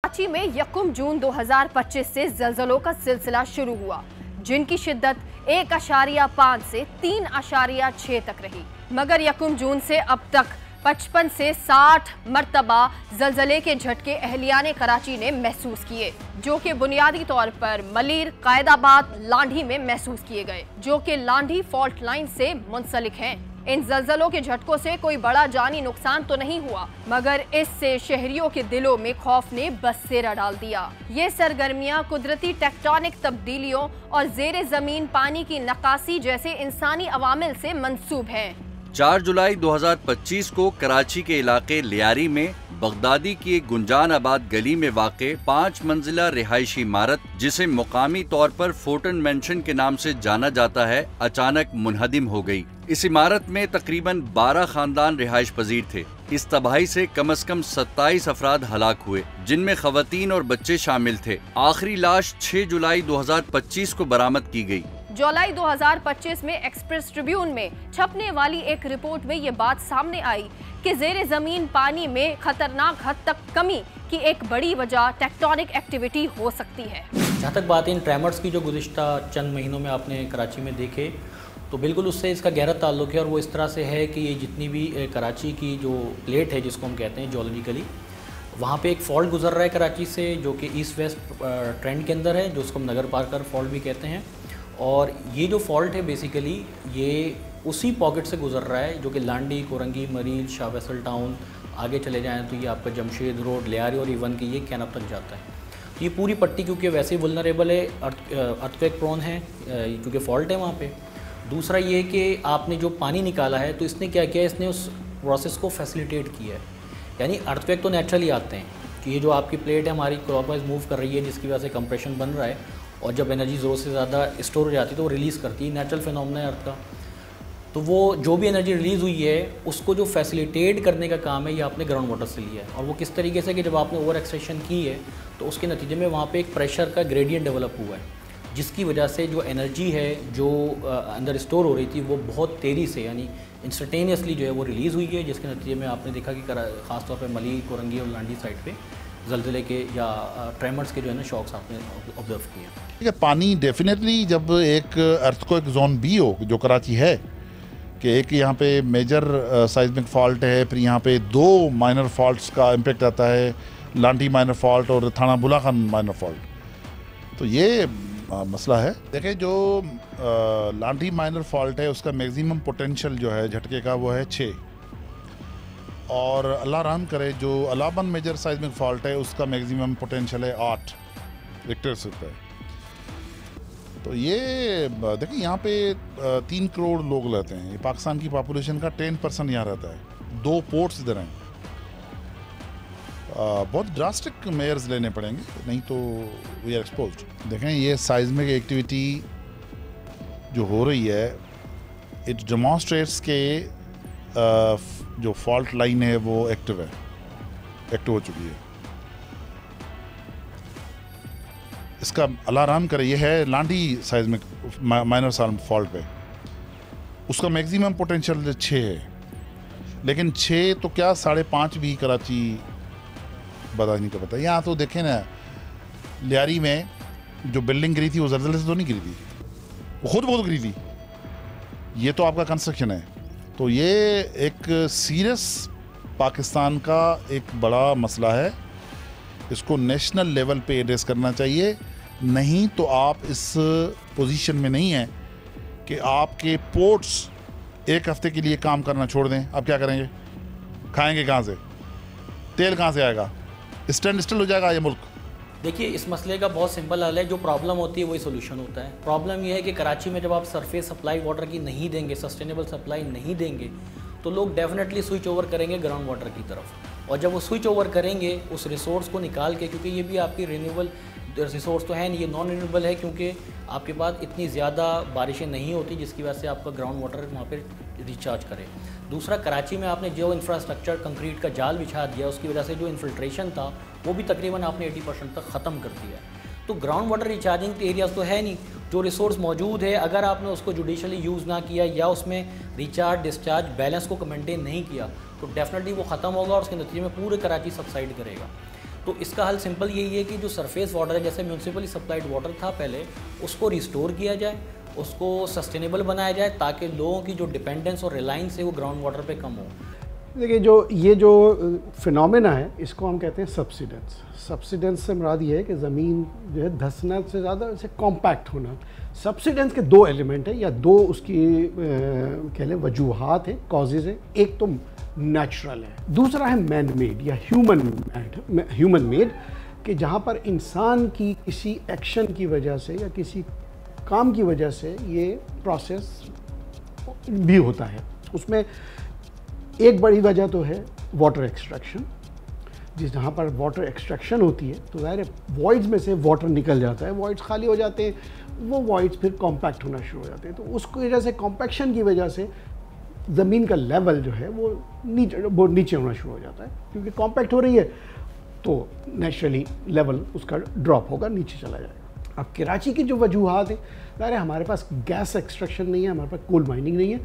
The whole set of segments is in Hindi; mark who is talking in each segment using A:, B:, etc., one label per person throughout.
A: कराची में 1 जून 2025 से ज़लज़लों का सिलसिला शुरू हुआ, जिनकी शिद्दत 1.5 से 3.6 तक रही। मगर 1 जून से अब तक 55 से 60 मरतबा ज़लज़ले के झटके अहलियाने कराची ने महसूस किए, जो कि बुनियादी तौर पर मलीर, कायदाबाद, लांढी में महसूस किए गए, जो कि लांढी फॉल्ट लाइन से मुंसलिक हैं। इन ज़लज़लों के झटकों से कोई बड़ा जानी नुकसान तो नहीं हुआ, मगर इससे शहरियों के दिलों में खौफ ने बसेरा डाल दिया। ये सरगर्मियां कुदरती टेक्टोनिक तब्दीलियों और ज़ेरे ज़मीन पानी की नक्कासी जैसे इंसानी अवामिल से मंसूब हैं।
B: 4 जुलाई 2025 को कराची के इलाके लियारी में बगदादी की एक गुंजान आबाद गली में वाक़े 5 मंजिला रिहायशी इमारत, जिसे मुकामी तौर पर फोर्टन मेंशन के नाम से जाना जाता है, अचानक मुनहदिम हो गई। इस इमारत में तकरीबन 12 खानदान रिहाइश पजीर थे। इस तबाही से कम से कम 27 अफराद हलाक हुए, जिनमें खवातीन और बच्चे शामिल थे। आखिरी लाश 6 जुलाई 2025 को बरामद की गई।
A: जुलाई 2025 में एक्सप्रेस ट्रिब्यून में छपने वाली एक रिपोर्ट में ये बात सामने आई कि ज़ेरे ज़मीन पानी में खतरनाक हद तक कमी की एक बड़ी वजह टेक्टोनिक एक्टिविटी हो सकती है।
C: जहाँ तक बात इन ट्रेमर्स की जो गुज़िश्ता चंद महीनों में आपने कराची में देखे, तो बिल्कुल उससे इसका गहरा ताल्लुक़ है। और वो इस तरह से है कि ये जितनी भी कराची की जो प्लेट है, जिसको हम कहते हैं जियोलॉजिकली, वहाँ पे एक फ़ॉल्ट गुजर रहा है कराची से, जो कि ईस्ट वेस्ट ट्रेंड के अंदर है, जो उसको हम नगर पार्कर फॉल्ट भी कहते हैं। और ये जो फॉल्ट है बेसिकली ये उसी पॉकेट से गुजर रहा है, जो कि लांडी, कोरंगी, मरील, शाह फैसल टाउन, आगे चले जाएँ तो ये आपका जमशेद रोड, लियारी और इवन के ये कैनप तक जाता है। तो ये पूरी पट्टी क्योंकि वैसे ही वल्नरेबल है, अर्थक्वेक प्रोन है, क्योंकि फॉल्ट है वहाँ पे। दूसरा ये कि आपने जो पानी निकाला है, तो इसने क्या किया, इसने उस प्रोसेस को फैसिलिटेट किया है। यानी अर्थक्वेक तो नेचुरली आते हैं कि ये जो आपकी प्लेट है हमारी क्लॉकवाइज मूव कर रही है, जिसकी वजह से कंप्रेशन बन रहा है, और जब एनर्जी ज़रूरत से ज़्यादा स्टोर हो जाती है तो वो रिलीज़ करती है। नेचुरल फिनोमेना है अर्थ का। तो वो जो भी एनर्जी रिलीज़ हुई है, उसको जो फैसिलिटेट करने का काम है, ये आपने ग्राउंड वाटर से लिया है। और वो किस तरीके से कि जब आपने ओवर एक्सट्रैक्शन की है, तो उसके नतीजे में वहाँ पे एक प्रेशर का ग्रेडियंट डेवलप हुआ है, जिसकी वजह से जो एनर्जी है जो अंदर स्टोर हो रही थी, वो बहुत तेज़ी से यानी इंस्टेंटेनियसली जो है वो रिलीज़ हुई है, जिसके नतीजे में आपने देखा कि ख़ासतौर पर मली, कोरंगी और लांडी साइड पर ज़लज़ले के या ट्रेमर्स के जो है ना शॉक्स आपने ऑब्जर्व किए।
D: ठीक है, पानी डेफिनेटली जब एक अर्थक्वेक जोन बी हो, जो कराची है, कि एक यहाँ पे मेजर साइज़मिक फॉल्ट है, फिर यहाँ पे 2 माइनर फॉल्ट्स का इम्पेक्ट आता है, लांडी माइनर फॉल्ट और थाना बुला खान माइनर फॉल्ट। तो ये मसला है। देखिए, जो लांडी माइनर फॉल्ट है, उसका मैक्सिमम पोटेंशियल जो है झटके का वो है 6, और अल्लाह रहम करे जो अलाबन मेजर साइज़मिक फॉल्ट है, उसका मैक्सिमम पोटेंशियल है 8 रिक्टर स्केल पे। तो ये देखिए, यहाँ पे 3 करोड़ लोग रहते हैं। ये पाकिस्तान की पॉपुलेशन का 10% यहाँ रहता है। 2 पोर्ट्स इधर हैं। बहुत ड्रास्टिक मेयर्स लेने पड़ेंगे, नहीं तो वी आर एक्सपोज्ड। देखें, ये साइज़मिक एक्टिविटी जो हो रही है, इट डेमोन्स्ट्रेट्स के जो फॉल्ट लाइन है वो एक्टिव हो चुकी है। इसका अल्लाह रहम करे, ये है लांडी साइज़मिक माइनर फॉल्ट पे, उसका मैक्सिमम पोटेंशियल 6 है, लेकिन 6 तो क्या 5.5 भी कराची बर्दाश्त नहीं कर पाता। यहाँ तो देखें ना, लियारी में जो बिल्डिंग गिरी थी वो ज़लज़ले से तो नहीं गिरी थी, वो खुद बहुत गिरी थी। ये तो आपका कंस्ट्रक्शन है। तो ये एक सीरियस पाकिस्तान का एक बड़ा मसला है। इसको नेशनल लेवल पे एड्रेस करना चाहिए, नहीं तो आप इस पोजीशन में नहीं हैं कि आपके पोर्ट्स एक हफ्ते के लिए काम करना छोड़ दें। अब क्या करेंगे? खाएंगे कहाँ से? तेल कहाँ से आएगा? स्टैंड स्टिल हो जाएगा ये मुल्क।
C: देखिए, इस मसले का बहुत सिंपल हल है। जो प्रॉब्लम होती है वही सोल्यूशन होता है। प्रॉब्लम ये है कि कराची में जब आप सरफेस सप्लाई वाटर की नहीं देंगे, सस्टेनेबल सप्लाई नहीं देंगे, तो लोग डेफिनेटली स्विच ओवर करेंगे ग्राउंड वाटर की तरफ। और जब वो स्विच ओवर करेंगे उस रिसोर्स को निकाल के, क्योंकि ये भी आपकी रिन्यूएबल रिसोर्स तो है नहीं, ये नॉन रिन्यूएबल है, क्योंकि आपके पास इतनी ज़्यादा बारिशें नहीं होती जिसकी वजह से आपका ग्राउंड वाटर वहाँ पे रिचार्ज करे। दूसरा, कराची में आपने जो इंफ्रास्ट्रक्चर कंक्रीट का जाल बिछा दिया, उसकी वजह से जो इन्फिल्ट्रेशन था वो भी तकरीबन आपने 80% तक ख़त्म कर दिया। तो ग्राउंड वाटर रिचार्जिंग एरियाज़ तो है नहीं। जो रिसोर्स मौजूद है, अगर आपने उसको जुडिशली यूज़ ना किया या उसमें रिचार्ज डिस्चार्ज बैलेंस को मेंटेन नहीं किया, तो डेफिनेटली वो ख़त्म होगा और उसके नतीजे में पूरे कराची सबसाइड करेगा। तो इसका हल सिंपल यही है कि जो सरफेस वाटर है, जैसे म्यूनसिपली सप्लाइड वाटर था पहले, उसको रिस्टोर किया जाए, उसको सस्टेनेबल बनाया जाए, ताकि लोगों की जो डिपेंडेंस और रिलायंस है वो ग्राउंड वाटर पे कम हो।
E: देखिए, ये जो फिनोमेना है, इसको हम कहते हैं सब्सिडेंस। सब्सिडेंस से मुराद ये है कि ज़मीन जो है धंसना से ज़्यादा इसे कॉम्पैक्ट होना। सब्सिडेंस के दो एलिमेंट हैं या दो उसकी कह लें वजूहात हैं, कॉजेज़ हैं। एक तो नेचुरल है, दूसरा है मैन मेड या ह्यूमन मेड, कि जहाँ पर इंसान की किसी एक्शन की वजह से या किसी काम की वजह से ये प्रोसेस भी होता है। उसमें एक बड़ी वजह तो है वाटर एक्सट्रैक्शन। जहाँ पर वाटर एक्सट्रैक्शन होती है तो ज़ाहिर है वॉइड्स में से वाटर निकल जाता है, वॉइड्स खाली हो जाते हैं, वो वॉइड्स फिर कॉम्पैक्ट होना शुरू हो जाते हैं। तो उसकी वजह से, कॉम्पैक्शन की वजह से ज़मीन का लेवल जो है वो नीचे होना शुरू हो जाता है, क्योंकि कॉम्पैक्ट हो रही है तो नेचुरली लेवल उसका ड्रॉप होगा, नीचे चला जाएगा। अब कराची की जो वजूहात है, ज़ाहिर है हमारे पास गैस एक्सट्रैक्शन नहीं है, हमारे पास कोल माइनिंग नहीं है,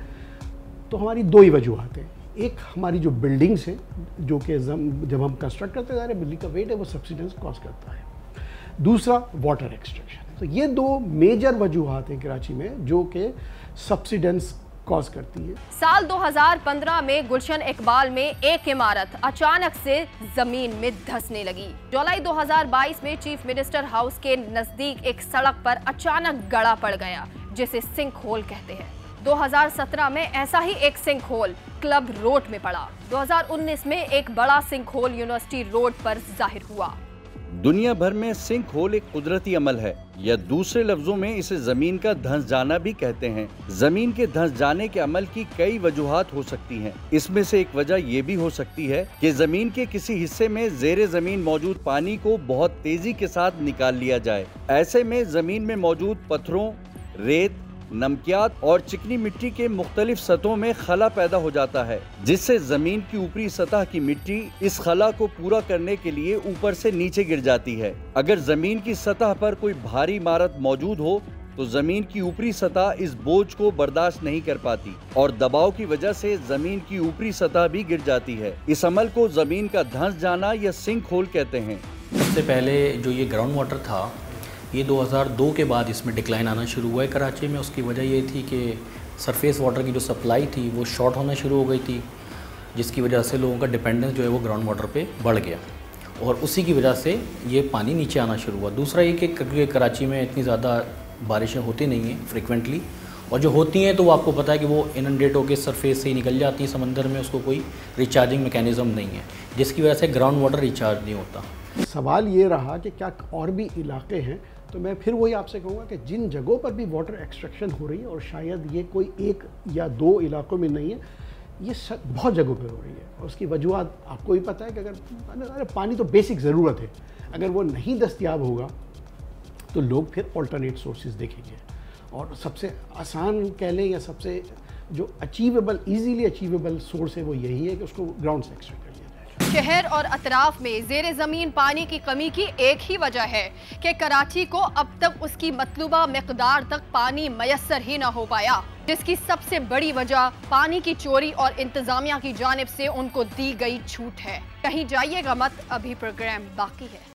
E: तो हमारी दो ही वजूहात हैं। एक हमारी जो बिल्डिंग्स हैं, जो कि जब हम कंस्ट्रक्ट करते हैं, बिल्डिंग का वेट है वो सब्सिडेंस कॉज करता है। दूसरा वाटर एक्सट्रैक्शन। तो ये दो मेजर वजूहात हैं कराची में जो कि सब्सिडेंस कॉज करती है।
A: साल 2015 में गुलशन इकबाल में एक इमारत अचानक से जमीन में धंसने लगी। जुलाई 2022 में चीफ मिनिस्टर हाउस के नजदीक एक सड़क पर अचानक गड़ा पड़ गया, जिसे सिंक होल कहते हैं। 2017 में ऐसा ही एक सिंक होल क्लब रोड में पड़ा। 2019 में एक बड़ा सिंक होल यूनिवर्सिटी रोड पर जाहिर हुआ।
B: दुनिया भर में सिंक होल एक कुदरती अमल है, या दूसरे लफ्जों में इसे जमीन का धंस जाना भी कहते हैं। जमीन के धंस जाने के अमल की कई वजूहात हो सकती हैं। इसमें से एक वजह ये भी हो सकती है कि जमीन के किसी हिस्से में जेरे जमीन मौजूद पानी को बहुत तेजी के साथ निकाल लिया जाए। ऐसे में जमीन में मौजूद पत्थरों, रेत, नमकियात और चिकनी मिट्टी के मुख्तलिफ सतहों में खला पैदा हो जाता है, जिससे जमीन की ऊपरी सतह की मिट्टी इस खला को पूरा करने के लिए ऊपर से नीचे गिर जाती है। अगर जमीन की सतह पर कोई भारी इमारत मौजूद हो तो जमीन की ऊपरी सतह इस बोझ को बर्दाश्त नहीं कर पाती और दबाव की वजह से जमीन की ऊपरी सतह भी गिर जाती है। इस अमल को जमीन का धंस जाना या सिंक होल कहते हैं।
C: सबसे पहले जो ये ग्राउंड वाटर था, ये 2002 के बाद इसमें डिक्लाइन आना शुरू हुआ है कराची में। उसकी वजह ये थी कि सरफेस वाटर की जो सप्लाई थी वो शॉर्ट होना शुरू हो गई थी, जिसकी वजह से लोगों का डिपेंडेंस जो है वो ग्राउंड वाटर पे बढ़ गया और उसी की वजह से ये पानी नीचे आना शुरू हुआ। दूसरा ये कि कराची में इतनी ज़्यादा बारिशें होती नहीं हैं फ्रिक्वेंटली, और जो होती हैं तो वो आपको पता है कि वो इनंडेट होकर सरफेस से ही निकल जाती हैं समंदर में, उसको कोई रिचार्जिंग मैकेनिज़्म नहीं है, जिसकी वजह से ग्राउंड वाटर रिचार्ज नहीं होता।
E: सवाल ये रहा कि क्या और भी इलाके हैं, तो मैं फिर वही आपसे कहूँगा कि जिन जगहों पर भी वाटर एक्सट्रैक्शन हो रही है, और शायद ये कोई एक या दो इलाकों में नहीं है, ये बहुत जगहों पर हो रही है, और उसकी वजूहत आपको भी पता है कि अगर पानी तो बेसिक ज़रूरत है, अगर वो नहीं दस्तयाब होगा तो लोग फिर ऑल्टरनेट सोर्सेज देखेंगे। और सबसे आसान कह लें या सबसे जो अचीवेबल, ईजीली अचीवेबल सोर्स है वो यही है कि उसको ग्राउंड से एक्सट्रैक्ट कर लिया जाए।
A: शहर और अतराफ में जेर जमीन पानी की कमी की एक ही वजह है कि कराची को अब तक उसकी मतलूबा मिकदार तक पानी मयसर ही न हो पाया, जिसकी सबसे बड़ी वजह पानी की चोरी और इंतजामिया की जानिब से उनको दी गई छूट है। कहीं जाइएगा मत, अभी प्रोग्राम बाकी है।